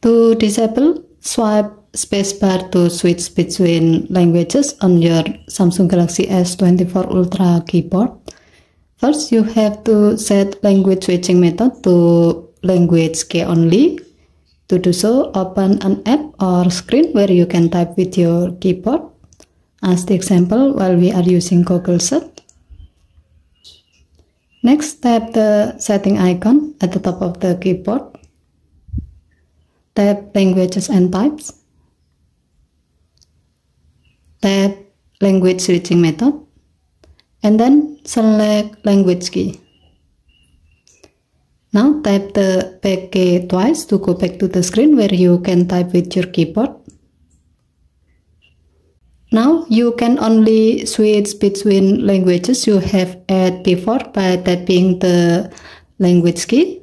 To disable, swipe spacebar to switch between languages on your Samsung Galaxy S24 Ultra keyboard. First, you have to set language switching method to language key only. To do so, open an app or screen where you can type with your keyboard. As the example, while we are using Google Search. Next, tap the setting icon at the top of the keyboard. Tap Languages and Types. Tap Language Switching Method. And then select Language key. Now tap the back key twice to go back to the screen where you can type with your keyboard. Now you can only switch between languages you have added before by tapping the language key.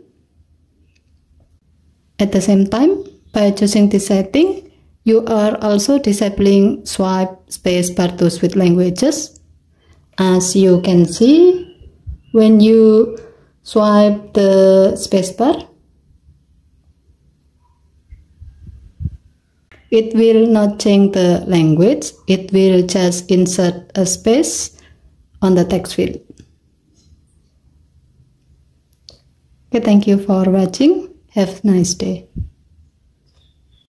At the same time, by choosing this setting, you are also disabling swipe spacebar to switch languages. As you can see, when you swipe the spacebar, it will not change the language, it will just insert a space on the text field. Okay, thank you for watching. Have a nice day.